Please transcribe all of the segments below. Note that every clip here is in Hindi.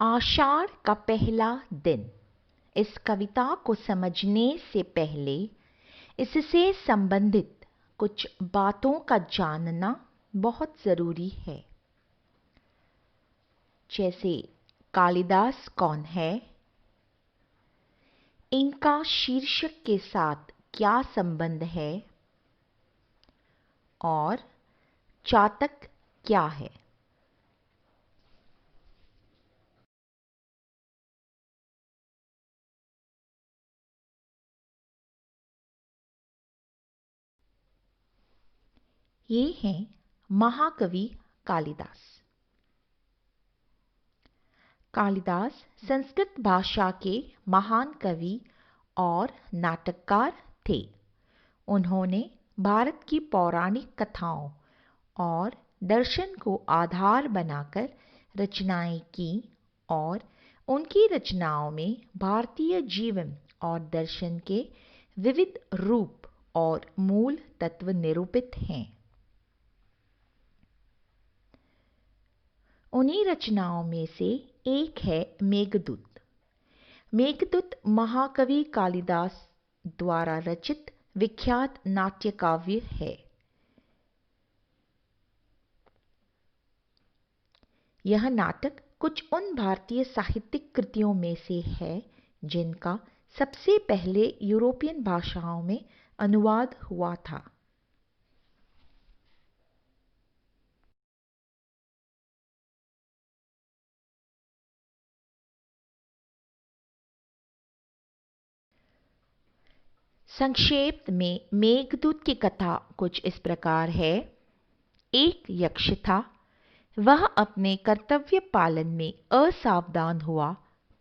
आषाढ़ का पहला दिन। इस कविता को समझने से पहले इससे संबंधित कुछ बातों का जानना बहुत जरूरी है। जैसे कालिदास कौन है, इनका शीर्षक के साथ क्या संबंध है और चातक क्या है। ये हैं महाकवि कालिदास। कालिदास संस्कृत भाषा के महान कवि और नाटककार थे। उन्होंने भारत की पौराणिक कथाओं और दर्शन को आधार बनाकर रचनाएं की और उनकी रचनाओं में भारतीय जीवन और दर्शन के विविध रूप और मूल तत्व निरूपित हैं। उन्हीं रचनाओं में से एक है मेघदूत। मेघदूत महाकवि कालिदास द्वारा रचित विख्यात नाट्य काव्य है। यह नाटक कुछ उन भारतीय साहित्यिक कृतियों में से है जिनका सबसे पहले यूरोपियन भाषाओं में अनुवाद हुआ था। संक्षेप में मेघदूत की कथा कुछ इस प्रकार है। एक यक्ष था, वह अपने कर्तव्य पालन में असावधान हुआ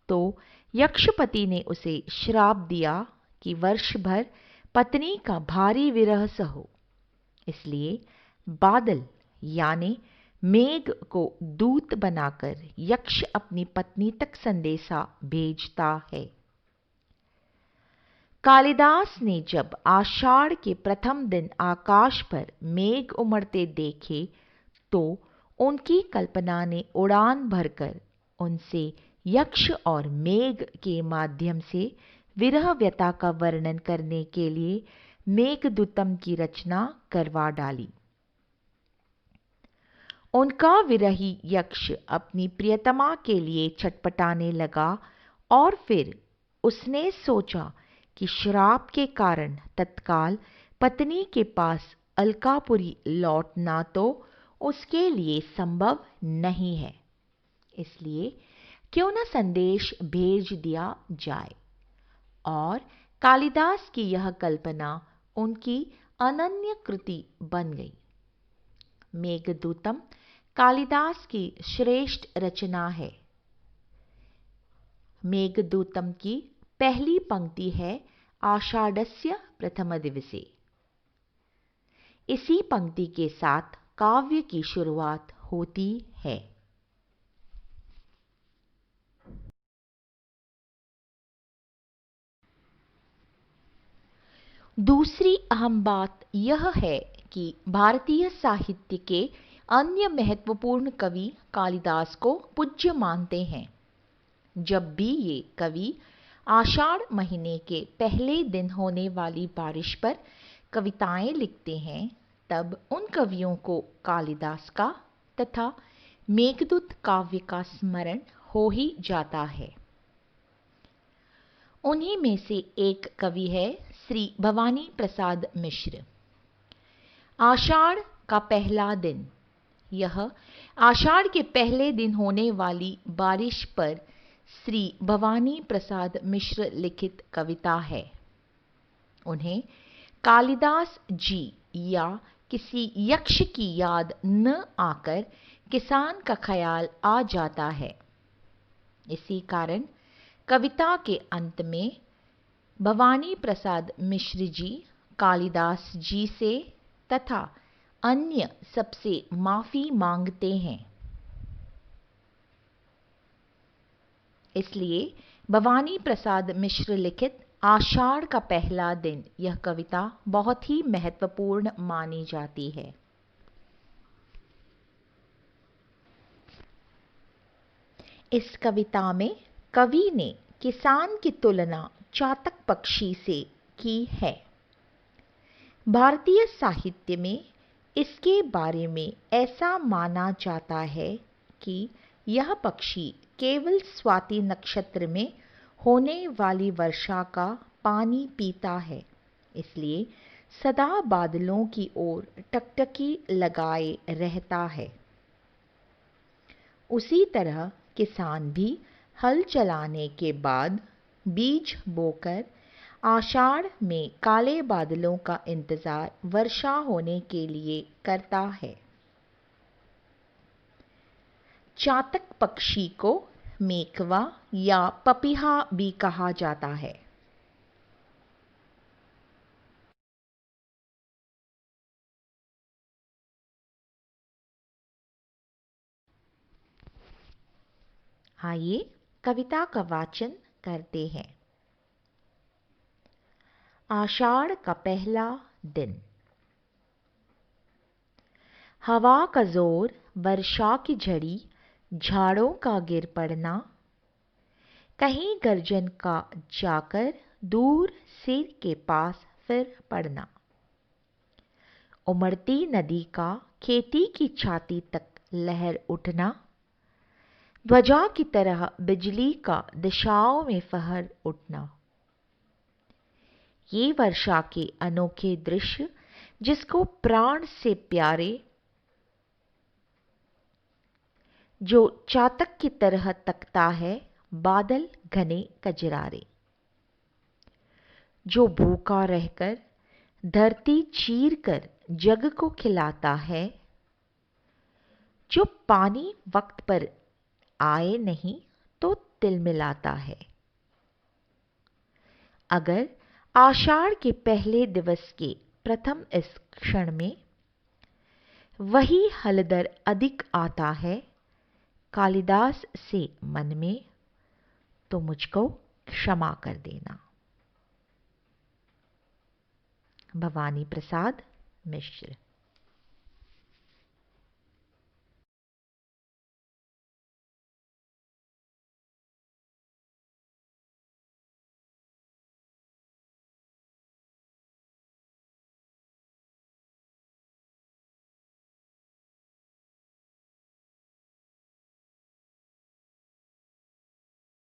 तो यक्षपति ने उसे श्राप दिया कि वर्ष भर पत्नी का भारी विरह सहो। इसलिए बादल यानी मेघ को दूत बनाकर यक्ष अपनी पत्नी तक संदेशा भेजता है। कालिदास ने जब आषाढ़ के प्रथम दिन आकाश पर मेघ उमड़ते देखे तो उनकी कल्पना ने उड़ान भरकर उनसे यक्ष और मेघ के माध्यम से विरह व्यथा का वर्णन करने के लिए मेघदूतम की रचना करवा डाली। उनका विरही यक्ष अपनी प्रियतमा के लिए छटपटाने लगा और फिर उसने सोचा कि श्राप के कारण तत्काल पत्नी के पास अलकापुरी लौटना तो उसके लिए संभव नहीं है। इसलिए क्यों न संदेश भेज दिया जाए। और कालिदास की यह कल्पना उनकी अनन्य कृति बन गई। मेघदूतम कालिदास की श्रेष्ठ रचना है। मेघदूतम की पहली पंक्ति है आषाढ़स्य प्रथम दिवसे। इसी पंक्ति के साथ काव्य की शुरुआत होती है। दूसरी अहम बात यह है कि भारतीय साहित्य के अन्य महत्वपूर्ण कवि कालिदास को पूज्य मानते हैं। जब भी ये कवि आषाढ़ महीने के पहले दिन होने वाली बारिश पर कविताएं लिखते हैं तब उन कवियों को कालिदास का तथा मेघदूत काव्य का स्मरण हो ही जाता है। उन्हीं में से एक कवि है श्री भवानी प्रसाद मिश्र। आषाढ़ का पहला दिन। यह आषाढ़ के पहले दिन होने वाली बारिश पर श्री भवानी प्रसाद मिश्र लिखित कविता है। उन्हें कालिदास जी या किसी यक्ष की याद न आकर किसान का ख्याल आ जाता है। इसी कारण कविता के अंत में भवानी प्रसाद मिश्र जी कालिदास जी से तथा अन्य सबसे माफी मांगते हैं। इसलिए भवानी प्रसाद मिश्र लिखित आषाढ़ का पहला दिन यह कविता बहुत ही महत्वपूर्ण मानी जाती है। इस कविता में कवि ने किसान की तुलना चातक पक्षी से की है। भारतीय साहित्य में इसके बारे में ऐसा माना जाता है कि यह पक्षी केवल स्वाति नक्षत्र में होने वाली वर्षा का पानी पीता है, इसलिए सदा बादलों की ओर टकटकी लगाए रहता है। उसी तरह किसान भी हल चलाने के बाद बीज बोकर आषाढ़ में काले बादलों का इंतजार वर्षा होने के लिए करता है। चातक पक्षी को मेकवा या पपीहा भी कहा जाता है। आइए कविता का वाचन करते हैं। आषाढ़ का पहला दिन। हवा का जोर, वर्षा की झड़ी, झाड़ों का गिर पड़ना, कहीं गर्जन का जाकर दूर सिर के पास फिर पड़ना, उमड़ती नदी का खेती की छाती तक लहर उठना, ध्वजा की तरह बिजली का दिशाओं में फहर उठना। ये वर्षा के अनोखे दृश्य जिसको प्राण से प्यारे, जो चातक की तरह तकता है बादल घने कजरारे, जो भूखा रहकर धरती चीर कर जग को खिलाता है, जो पानी वक्त पर आए नहीं तो तिलमिलाता है। अगर आषाढ़ के पहले दिवस के प्रथम इस क्षण में वही हलदर अधिक आता है कालिदास से मन में, तो मुझको क्षमा कर देना। भवानी प्रसाद मिश्र।